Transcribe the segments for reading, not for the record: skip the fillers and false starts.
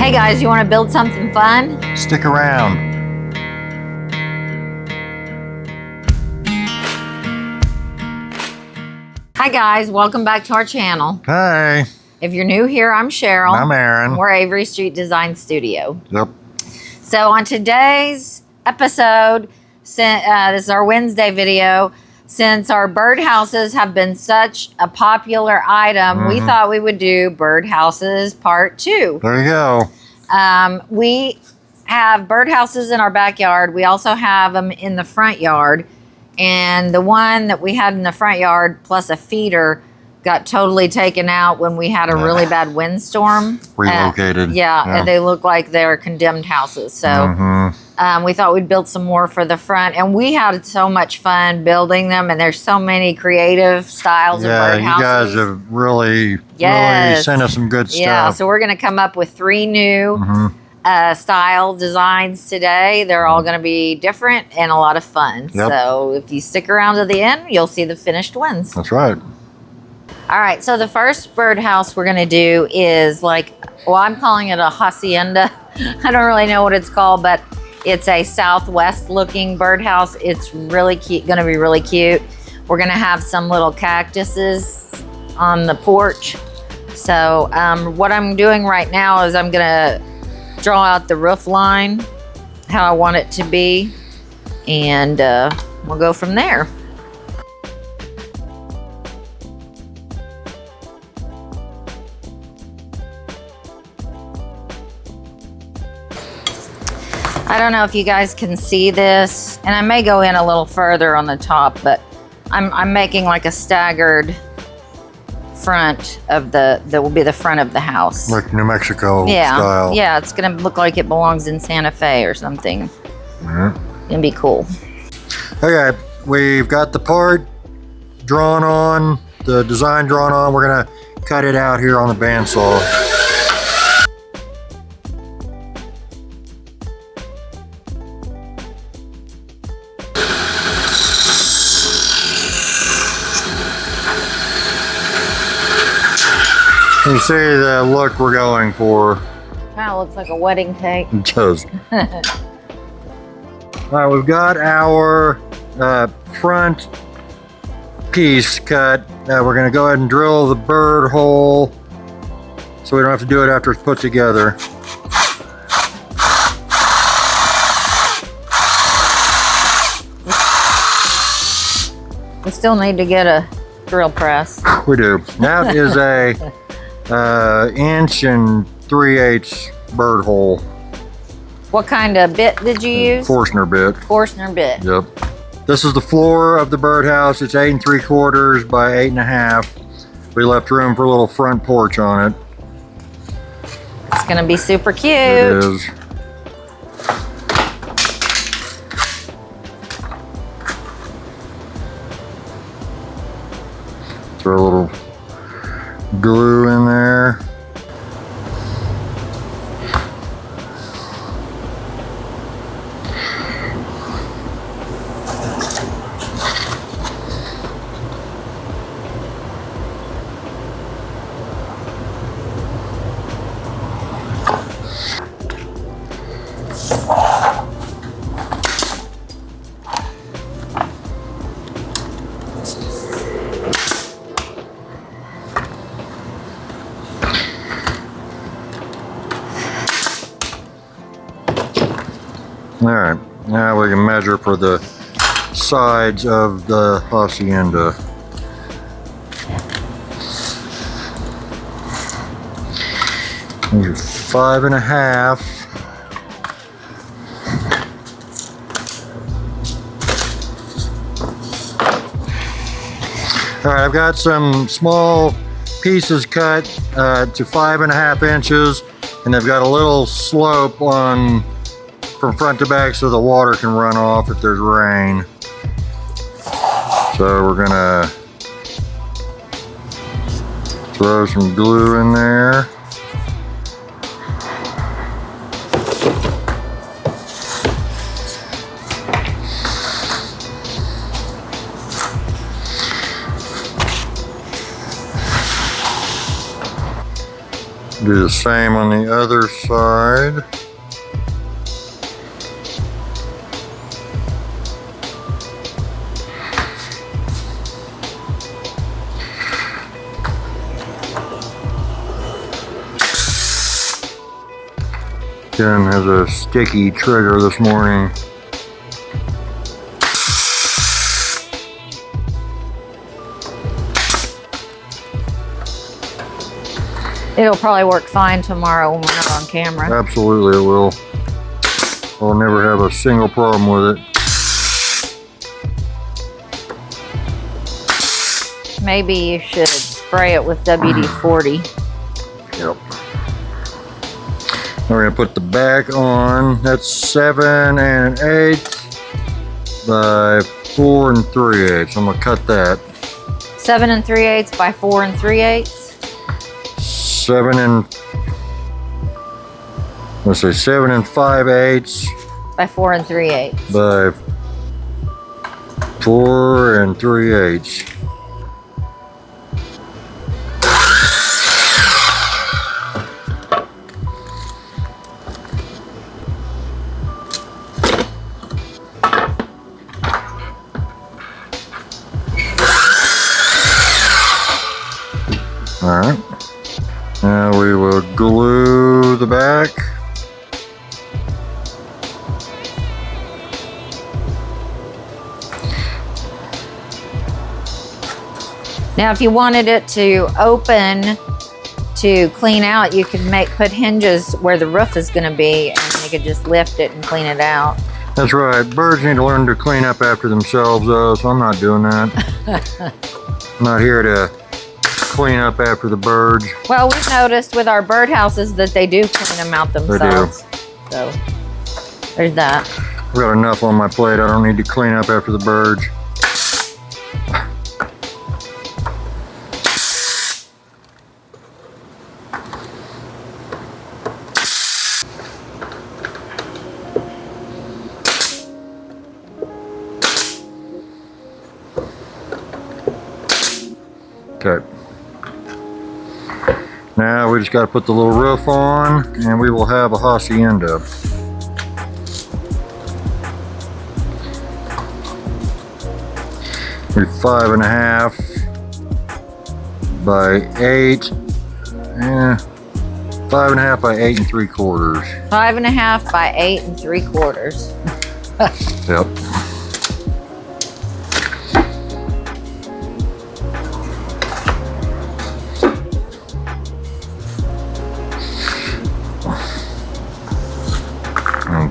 Hey guys, you want to build something fun? Stick around. Hi guys, welcome back to our channel. Hey. If you're new here, I'm Cheryl. I'm Aaron. We're Avery Street Design Studio. Yep. So on today's episode, this is our Wednesday video, since our birdhouses have been such a popular item, we thought we would do birdhouses part 2. There you go. We have birdhouses in our backyard. We also have them in the front yard. And the one that we had in the front yard plus a feeder got totally taken out when we had a really bad windstorm. Relocated. And they look like they're condemned houses. So we thought we'd build some more for the front. And we had so much fun building them. And there's so many creative styles of birdhouses. Yeah, you guys have really sent us some good stuff. Yeah, so we're going to come up with 3 new style designs today. They're all going to be different and a lot of fun. Yep. So if you stick around to the end, you'll see the finished ones. That's right. All right, so the first birdhouse we're going to do is I'm calling it a hacienda. I don't really know what it's called, but it's a southwest looking birdhouse. It's really cute, going to be really cute. We're going to have some little cactuses on the porch. So what I'm doing right now is I'm going to draw out the roof line, how I want it to be, and we'll go from there. I don't know if you guys can see this, and I may go in a little further on the top, but I'm making like a staggered front of that will be the front of the house. Like New Mexico style. Yeah, it's gonna look like it belongs in Santa Fe or something. Gonna be cool. Okay, we've got the part drawn on, the design drawn on. We're gonna cut it out here on the bandsaw. You see the look we're going for. Kind of looks like a wedding cake. It does. All right, we've got our front piece cut. We're going to go ahead and drill the bird hole so we don't have to do it after it's put together. We still need to get a drill press. We do. That is a 1 3/8 bird hole. What kind of bit did you use? Forstner bit. Forstner bit. Yep. This is the floor of the birdhouse. It's 8 3/4 by 8 1/2. We left room for a little front porch on it. It's gonna be super cute. It is. Throw a little glue in there. All right, now we can measure for the sides of the hacienda. These are 5 1/2. All right, I've got some small pieces cut to 5 1/2 inches, and they've got a little slope on from front to back so the water can run off if there's rain. So we're gonna throw some glue in there. Do the same on the other side. Ken has a sticky trigger this morning. It'll probably work fine tomorrow when we're not on camera. Absolutely it will. I'll never have a single problem with it. Maybe you should spray it with WD-40. Yep. We're gonna put the back on. That's 7 1/8 by 4 3/8. I'm gonna cut that. 7 3/8 by 4 3/8. 7 5/8 by 4 3/8. by 4 3/8. All right. Now we will glue the back. Now, if you wanted it to open to clean out, you could put hinges where the roof is going to be, and you could just lift it and clean it out. That's right. Birds need to learn to clean up after themselves, though, so I'm not doing that. I'm not here to clean up after the birds. Well, we've noticed with our birdhouses that they do clean them out themselves. So there's that. I've got enough on my plate. I don't need to clean up after the birds. Okay. Now we just got to put the little roof on, and we will have a hacienda. We're 5 1/2 by 8. 5 1/2 by 8 3/4. 5 1/2 by 8 3/4. Yep.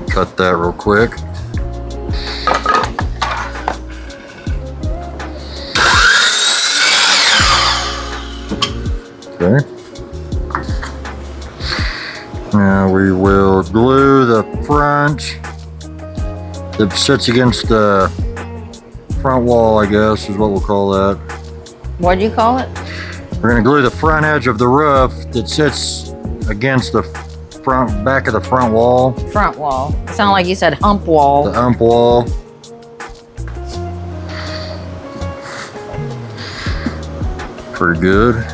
Cut that real quick. Okay. Now we will glue the front that sits against the front wall, I guess is what we'll call that. What'd you call it? We're going to glue the front edge of the roof that sits against the back of the front wall. Front wall. It sounded like you said hump wall. The hump wall. Pretty good.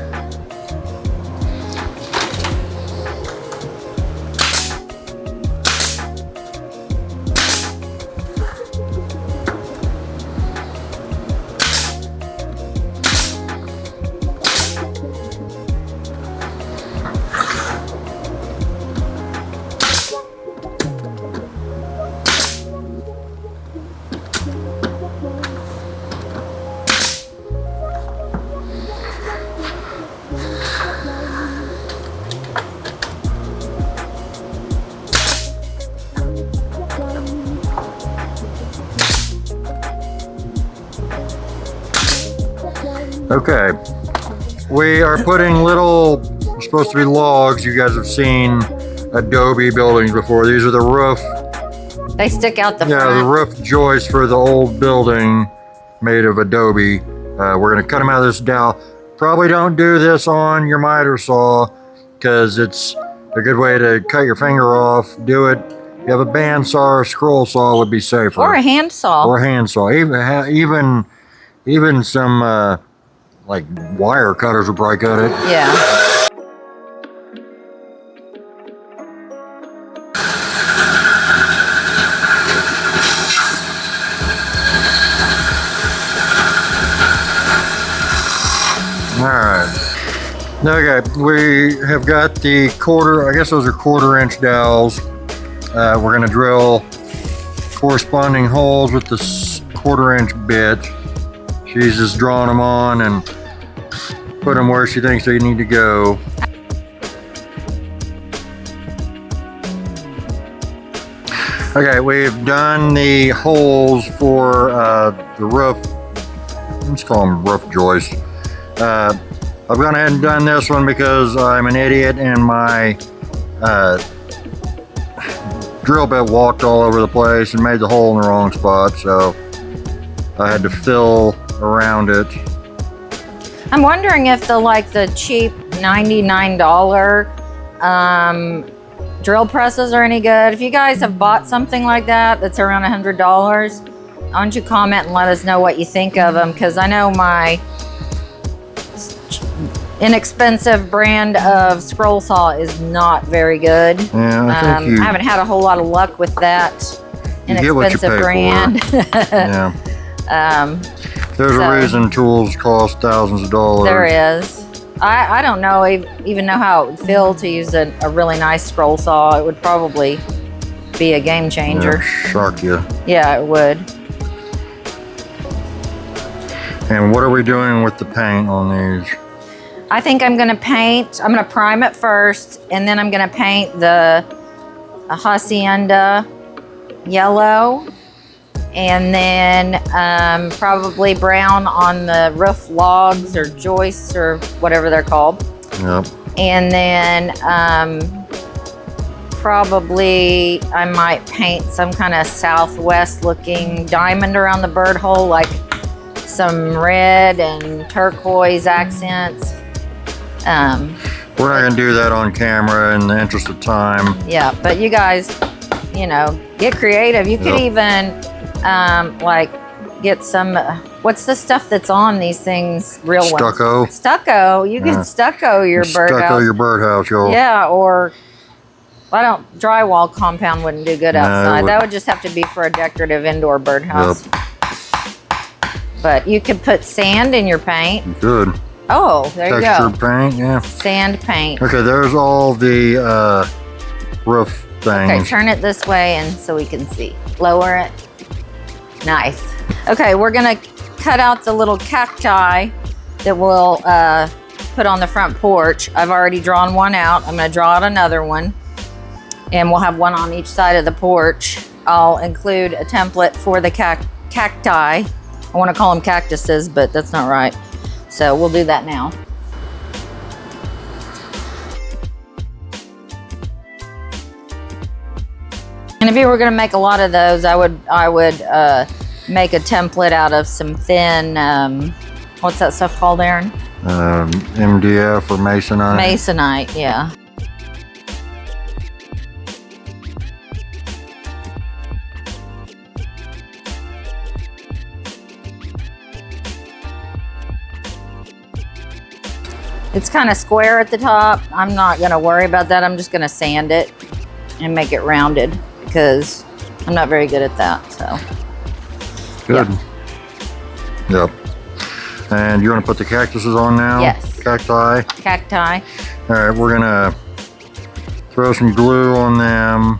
Okay, we are putting little, supposed to be logs. You guys have seen adobe buildings before. These are the roof. They stick out the Yeah, front. the roof joists for the old building made of adobe. We're gonna cut them out of this dowel. Probably don't do this on your miter saw because it's a good way to cut your finger off. Do it. If you have a bandsaw or a scroll saw would be safer. Or a hand saw. Or a hand saw. Even some like wire cutters would probably cut it. Yeah. Okay, we have got the I guess those are 1/4-inch dowels. We're gonna drill corresponding holes with this 1/4-inch bit. She's just drawing them on and put them where she thinks they need to go. Okay, we've done the holes for the roof. Let's call them roof joists. I've gone ahead and done this one because I'm an idiot and my drill bit walked all over the place and made the hole in the wrong spot, so I had to fill around it. I'm wondering if the cheap $99 drill presses are any good. If you guys have bought something like that that's around $100, why don't you comment and let us know what you think of them, because I know my inexpensive brand of scroll saw is not very good. Yeah, I think I haven't had a whole lot of luck with that inexpensive brand. Yeah. There's a reason tools cost thousands of dollars. There is. I don't know even know how it would feel to use a really nice scroll saw. It would probably be a game changer. Yeah, shock you. Yeah, it would. And what are we doing with the paint on these? I think I'm gonna prime it first, and then I'm gonna paint the Hacienda yellow, and then probably brown on the roof logs or joists or whatever they're called. Yep. And then probably I might paint some kind of southwest looking diamond around the bird hole, like some red and turquoise accents. We're not gonna do that on camera in the interest of time. Yeah, but you guys, get creative. You could even get some, what's the stuff that's on these things? Real Stucco. Ones. Stucco. You can stucco your birdhouse. Stucco your birdhouse, y'all. Yeah, or drywall compound wouldn't do good outside. That would just have to be for a decorative indoor birdhouse. Yep. But you could put sand in your paint. Good. Oh, there you go. Textured paint, yeah. Sand paint. Okay, there's all the roof things. Okay, turn it this way and so we can see. Lower it. Nice. Okay, we're gonna cut out the little cacti that we'll put on the front porch. I've already drawn one out. I'm gonna draw out another one, and we'll have one on each side of the porch. I'll include a template for the cacti. I want to call them cactuses, but that's not right. So we'll do that now. And if you were going to make a lot of those, I would make a template out of some thin, what's that stuff called, Aaron? MDF or masonite. Masonite, yeah. It's kind of square at the top. I'm not going to worry about that. I'm just going to sand it and make it rounded because I'm not very good at that. So good. Yep. And you want to put the cactuses on now? Yes. Cacti. Cacti. All right, we're gonna throw some glue on them.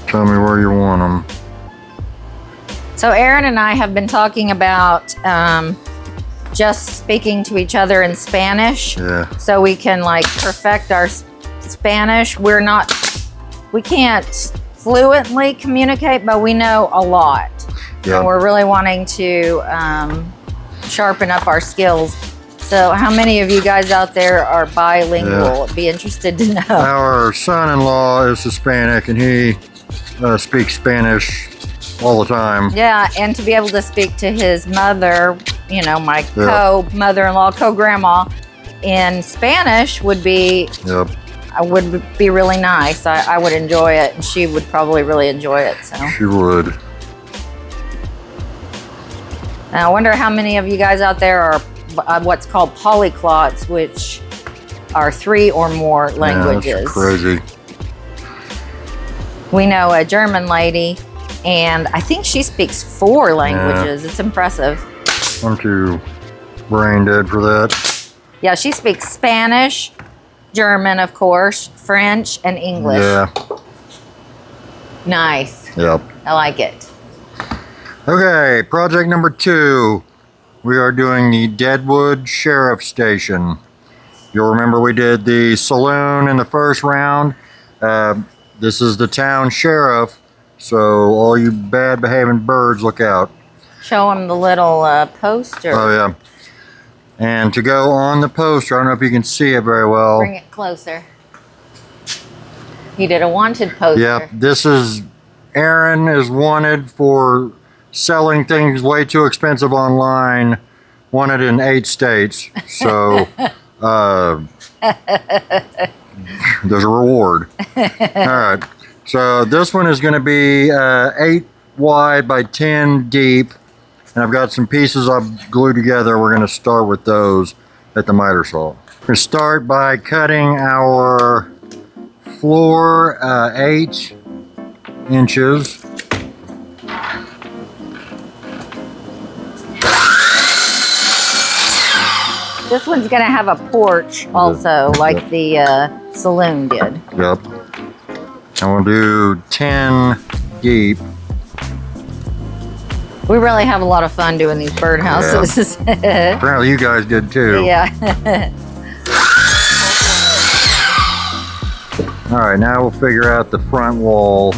Tell me where you want them. So Aaron and I have been talking about just speaking to each other in Spanish. Yeah. So we can perfect our Spanish. We can't fluently communicate, but we know a lot. Yeah. And we're really wanting to sharpen up our skills. So how many of you guys out there are bilingual? Yeah. I'd be interested to know. Our son-in-law is Hispanic and he speaks Spanish all the time. Yeah, and to be able to speak to his mother, my co-mother-in-law, co-grandma in Spanish would be really nice. I would enjoy it, and she would probably really enjoy it. So she would. I wonder how many of you guys out there are what's called polyglots, which are 3 or more languages. Yeah, that's crazy. We know a German lady, and I think she speaks 4 languages. Yeah. It's impressive. 1, 2, brain dead for that. Yeah, she speaks Spanish, German, of course, French, and English. Yeah. Nice. Yep. I like it. Okay, project number 2. We are doing the Deadwood Sheriff Station. You'll remember we did the saloon in the first round. This is the town sheriff, so all you bad behaving birds, look out. Show them the little poster. Oh yeah. And to go on the poster, I don't know if you can see it very well. Bring it closer. You did a wanted poster. Yep, this is Aaron is wanted for selling things way too expensive online, wanted in 8 states. So there's a reward. All right. So this one is going to be 8 wide by 10 deep. And I've got some pieces I've glued together. We're going to start with those at the miter saw. We're going to start by cutting our floor 8 inches. This one's going to have a porch also, like the saloon did. Yep. And we'll do 10 deep. We really have a lot of fun doing these birdhouses. Yeah. Apparently you guys did too. Yeah. All right, now we'll figure out the front wall.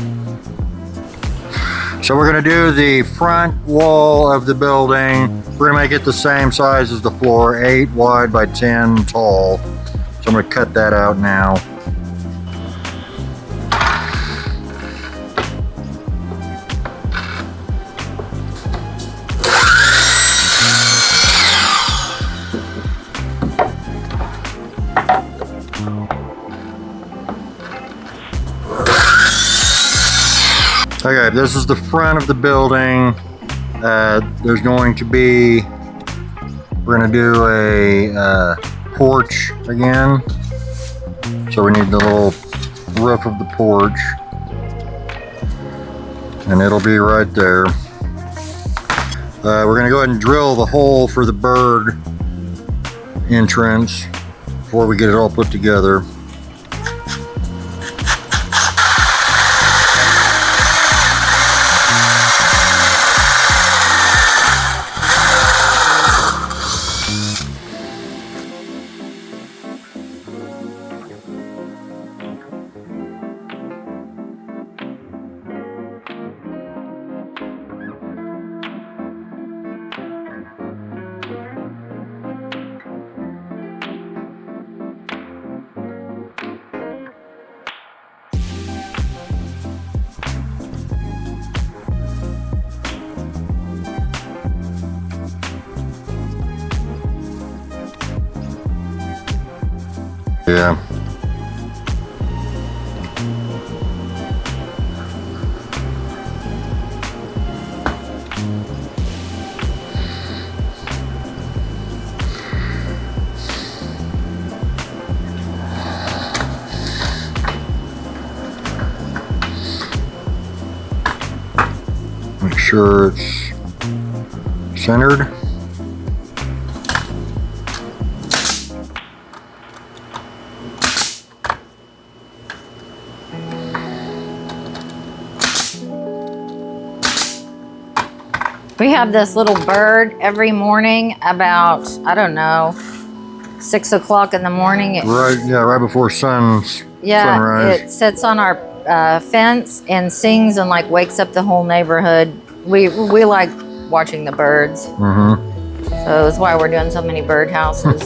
So we're gonna do the front wall of the building. We're gonna make it the same size as the floor, 8 wide by 10 tall. So I'm gonna cut that out now. Okay, this is the front of the building. There's going to be, we're gonna do a porch again. So we need the little roof of the porch. And it'll be right there. We're gonna go ahead and drill the hole for the bird entrance before we get it all put together. Yeah. Make sure it's centered. We have this little bird every morning about, I don't know, 6 o'clock in the morning. Right before sunrise. It sits on our fence and sings and like wakes up the whole neighborhood. We like watching the birds. Mm-hmm. So that's why we're doing so many birdhouses.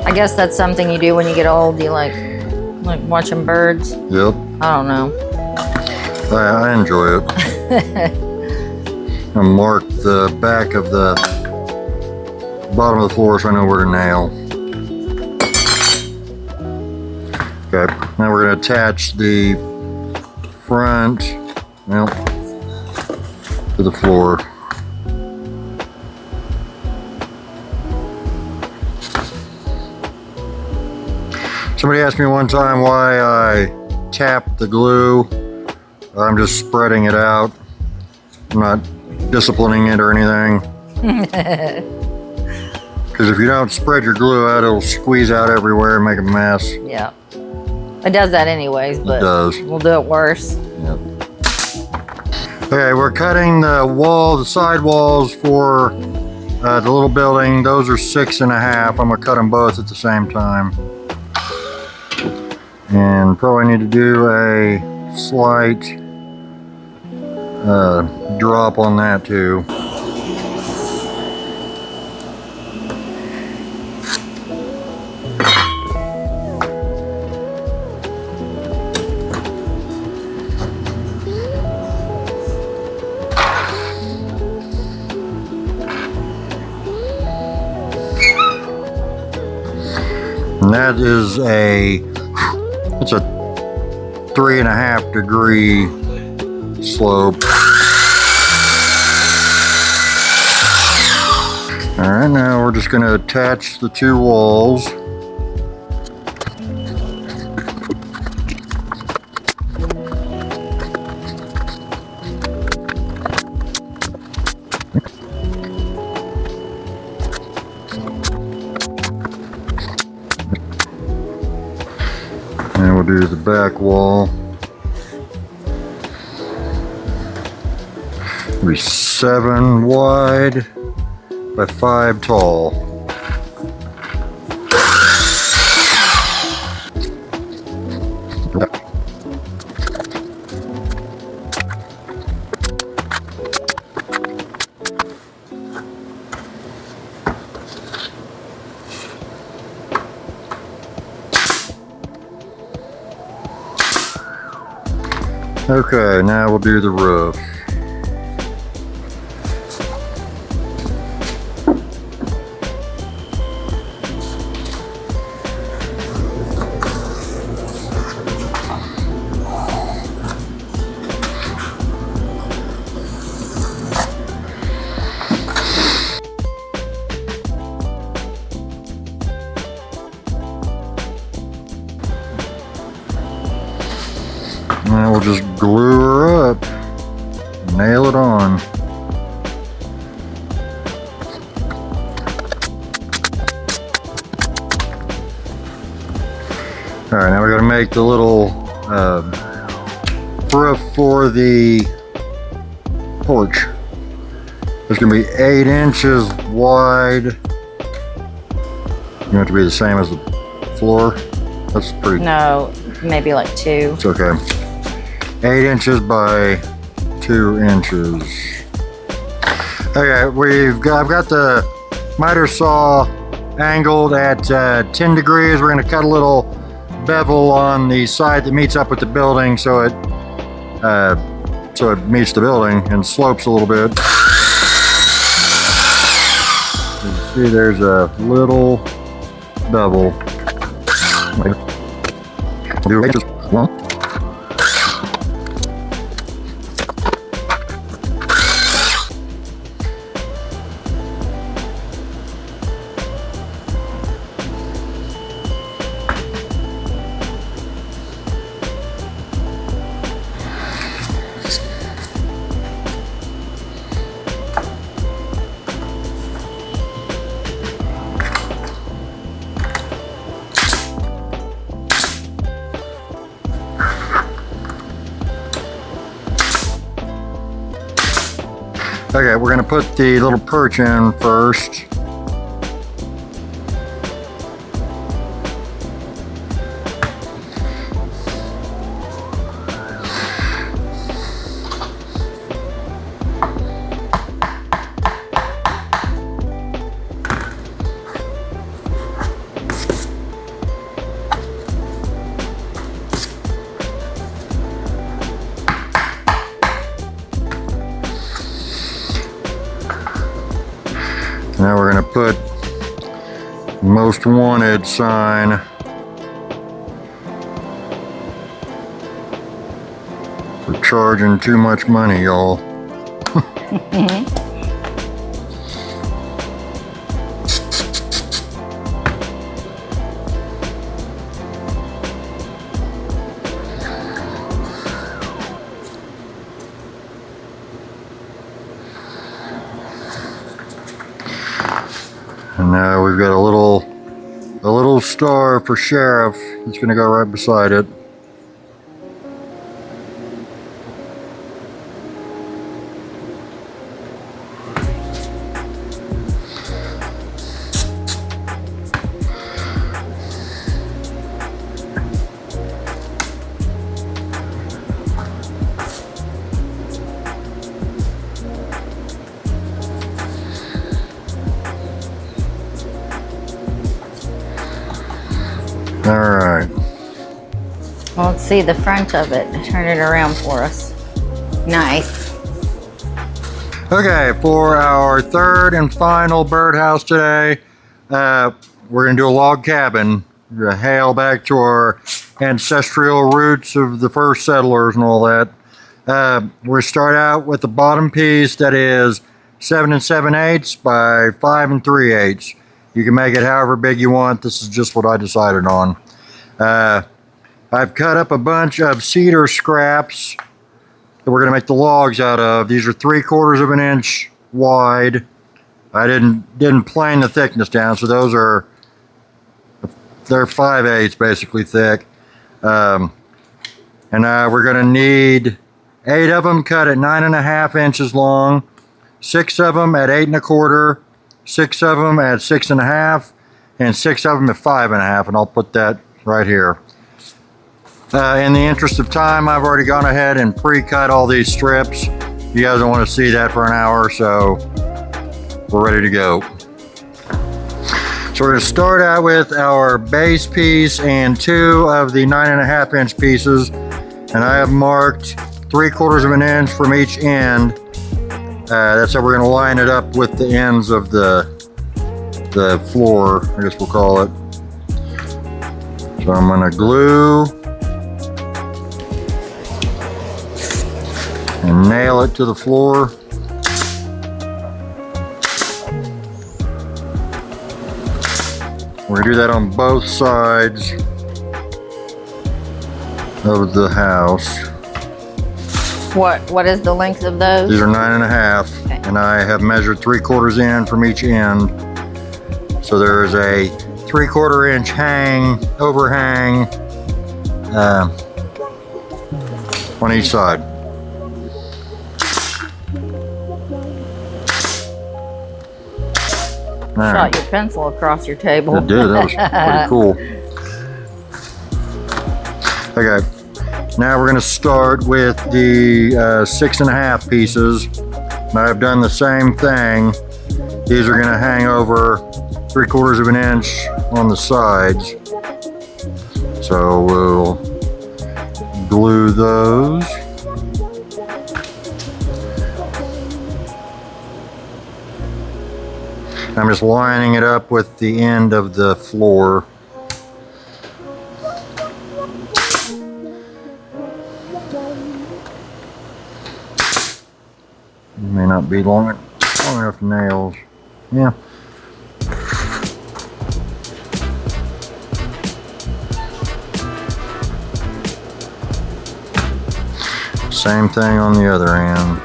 I guess that's something you do when you get old. You like watching birds. Yep. I don't know. I enjoy it. I mark the back of the bottom of the floor so I know where to nail. Okay, now we're going to attach the front, to the floor. Somebody asked me one time why I tapped the glue. I'm just spreading it out. I'm not disciplining it or anything. Because if you don't spread your glue out, it'll squeeze out everywhere and make a mess. Yeah. It does that anyways, but it does. We'll do it worse. Yep. Okay, we're cutting the side walls for the little building. Those are 6.5. I'm gonna cut them both at the same time. And probably need to do a slight drop on that too. And that is it's a 3.5 degree slope. All right, now we're just going to attach the two walls. And we'll do the back wall. It'll be 7 wide by 5 tall. Okay, now we'll do the roof. Now we'll just glue her up, nail it on. All right, now we got to make the little roof for the porch. It's going to be 8 inches wide. You want it to be the same as the floor? That's pretty. No, maybe like 2. It's okay. 8 inches by 2 inches. Okay, I've got the miter saw angled at 10 degrees. We're going to cut a little bevel on the side that meets up with the building so it meets the building and slopes a little bit. You can see there's a little bevel. Do 8 inches long. Okay, we're gonna put the little perch in first. Now we're going to put most wanted sign. We're charging too much money, y'all. And now we've got a little star for Sheriff. It's gonna go right beside it. All right. Well, let's see the front of it. Turn it around for us. Nice. Okay, for our third and final birdhouse today, we're gonna do a log cabin. We're gonna hail back to our ancestral roots of the first settlers and all that. We start out with the bottom piece that is 7 7/8 by 5 3/8. You can make it however big you want. This is just what I decided on. I've cut up a bunch of cedar scraps that we're gonna make the logs out of. These are 3/4 of an inch wide. I didn't plane the thickness down, so they're 5/8 basically thick. And we're gonna need 8 of them cut at 9.5 inches long, 6 of them at 8 1/4, 6 of them at 6 1/2, and 6 of them at 5 1/2, and I'll put that right here. In the interest of time, I've already gone ahead and pre-cut all these strips. You guys don't want to see that for an hour, so we're ready to go. So we're going to start out with our base piece and 2 of the 9.5 inch pieces, and I have marked 3/4 of an inch from each end. That's how we're going to line it up with the ends of the floor, I guess we'll call it. So I'm going to glue and nail it to the floor. We're going to do that on both sides of the house. What is the length of those? These are 9.5, okay. And I have measured 3/4 in from each end. So there is a 3/4 inch overhang on each side. Shot your pencil across your table. It did. That was pretty cool. Okay. Now we're going to start with the 6 1/2 pieces. And I've done the same thing. These are going to hang over 3/4 of an inch on the sides. So we'll glue those. I'm just lining it up with the end of the floor. May not be long enough nails. Yeah. Same thing on the other end.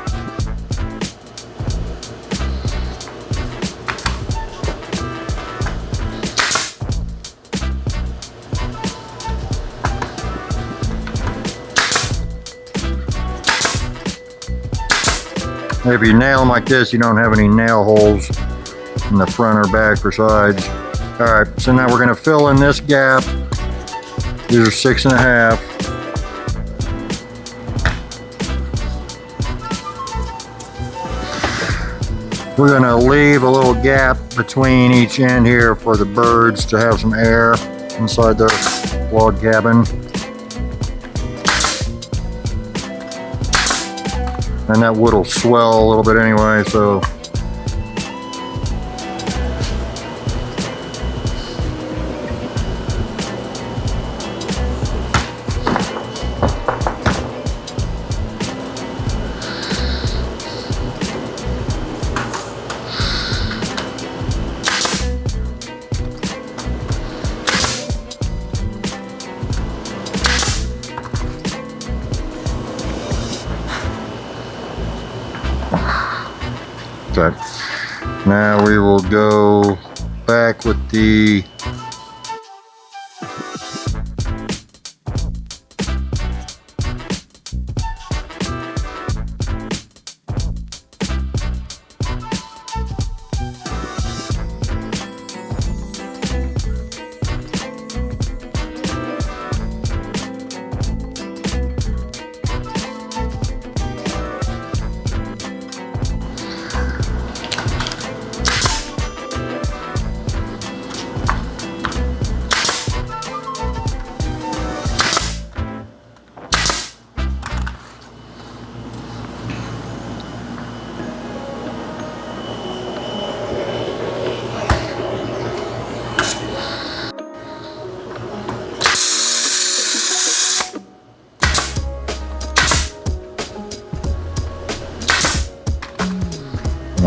If you nail them like this, you don't have any nail holes in the front or back or sides. All right, so now we're gonna fill in this gap. These are 6 1/2. We're gonna leave a little gap between each end here for the birds to have some air inside their log cabin. And that wood will swell a little bit anyway, so. Okay. Now we will go back with the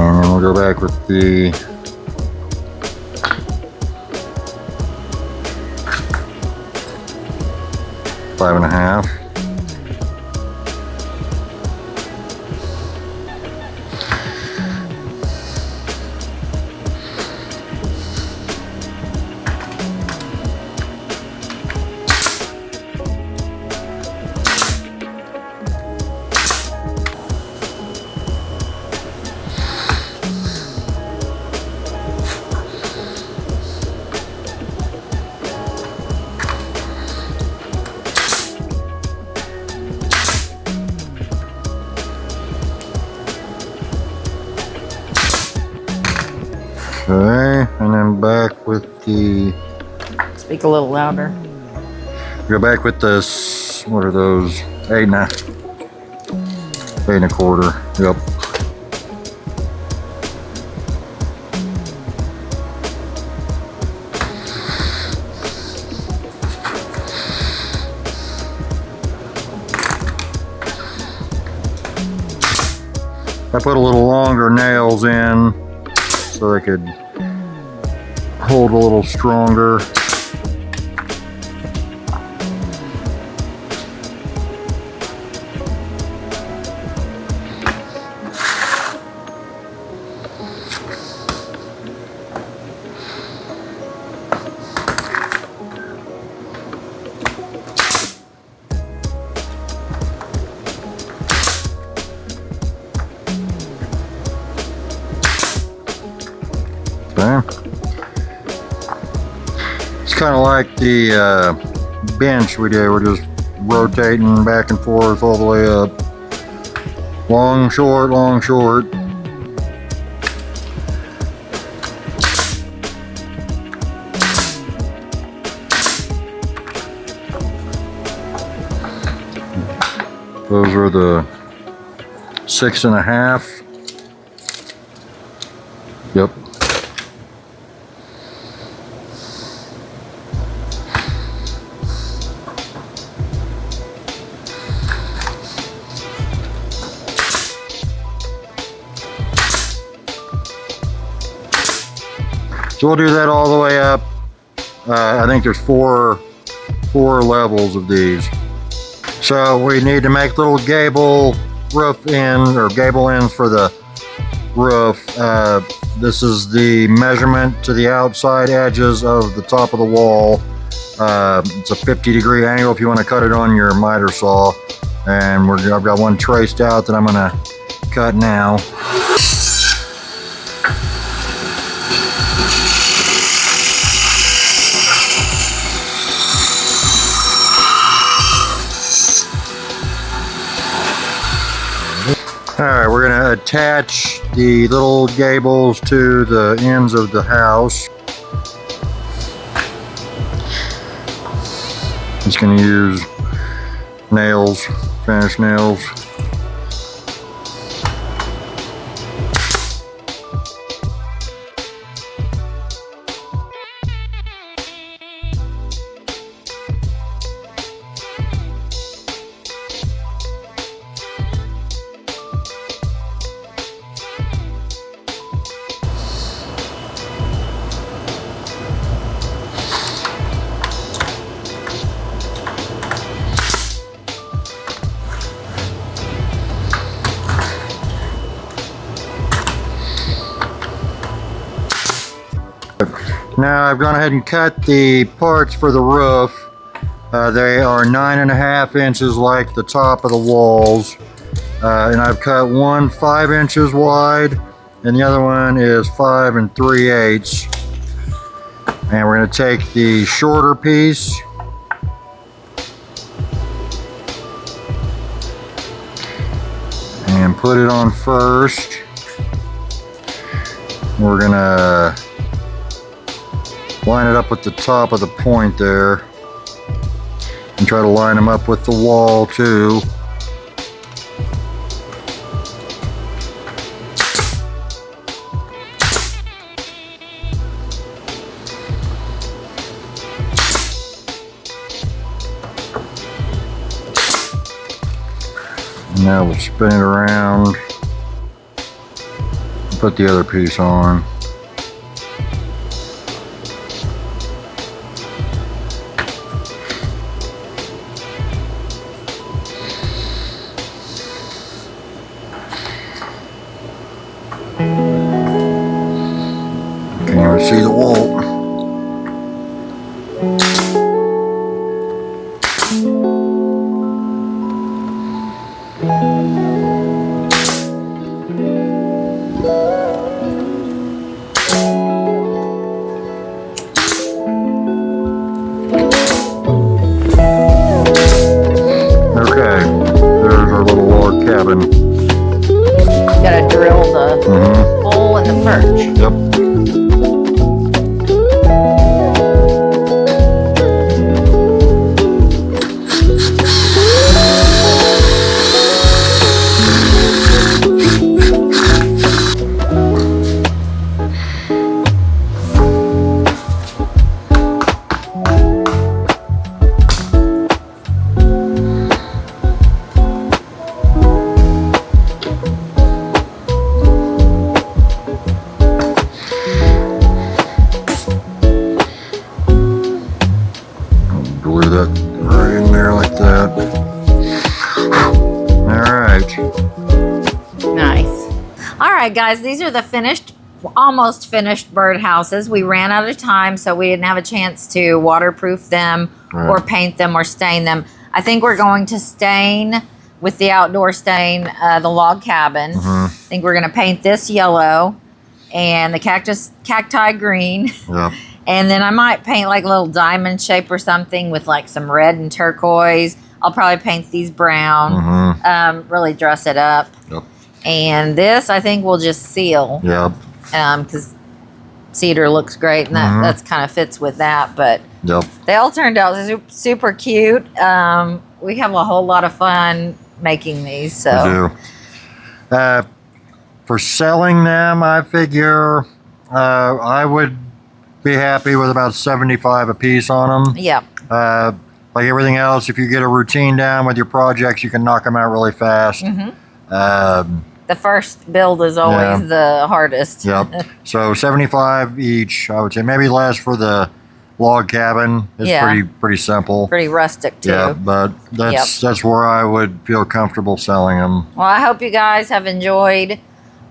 and then we'll go back with the five and a half. Okay, and then back with the, Speak a little louder. go back with this, what are those? 8 and a quarter. Yep. I put a little longer nails in so they could hold a little stronger. It's kind of like the bench we did. We're just rotating back and forth all the way up. Long, short, long, short. Those are the 6 and a half. Yep. So we'll do that all the way up. I think there's four levels of these. So we need to make little gable roof ends or gable ends for the roof. This is the measurement to the outside edges of the top of the wall. It's a 50-degree angle if you want to cut it on your miter saw. And I've got one traced out that I'm gonna cut now. Alright, we're going to attach the little gables to the ends of the house. Just going to use nails, finished nails. Now I've gone ahead and cut the parts for the roof. They are 9.5 inches like the top of the walls. And I've cut one 5 inches wide and the other one is 5 3/8. And we're going to take the shorter piece and put it on first. We're going to line it up with the top of the point there and try to line them up with the wall too. Now we'll spin it around, put the other piece on. Can't even see the wall. Okay, there's our little log cabin. Gotta drill the hole in the perch. Yep. Glue that right in there like that. All right. Nice. All right, guys, these are the almost finished birdhouses. We ran out of time, so we didn't have a chance to waterproof them or paint them or stain them. I think we're going to stain with the outdoor stain the log cabin. I think we're going to paint this yellow and the cacti green. Yep. And then I might paint like a little diamond shape or something with like some red and turquoise. I'll probably paint these brown, really dress it up. Yep. And this, I think, we'll just seal. Yep. Because cedar looks great, and that's kind of fits with that. But Yep. they all turned out super cute. We have a whole lot of fun making these. So We do. For selling them, I figure I would be happy with about 75 a piece on them. yeah, Like everything else, if you get a routine down with your projects, you can knock them out really fast. the first build is always the hardest. Yep. So 75 each, I would say. Maybe less for the log cabin. It's pretty simple. Pretty rustic too. Yeah, but that's where I would feel comfortable selling them. Well, I hope you guys have enjoyed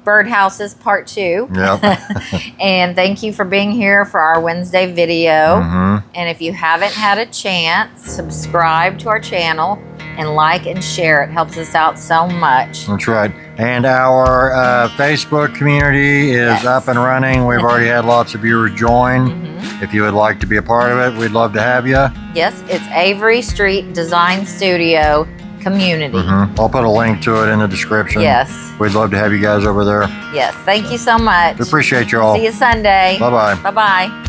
Birdhouses Part 2. Yep. And thank you for being here for our Wednesday video. And if you haven't had a chance, subscribe to our channel and like and share. It helps us out so much. That's right. And our Facebook community is up and running. We've already had lots of viewers join. If you would like to be a part of it, we'd love to have you. Yes, it's Avery Street Design Studio Community. I'll put a link to it in the description. Yes. We'd love to have you guys over there. Yes. Thank you so much. We appreciate you all. See you Sunday. Bye-bye. Bye-bye.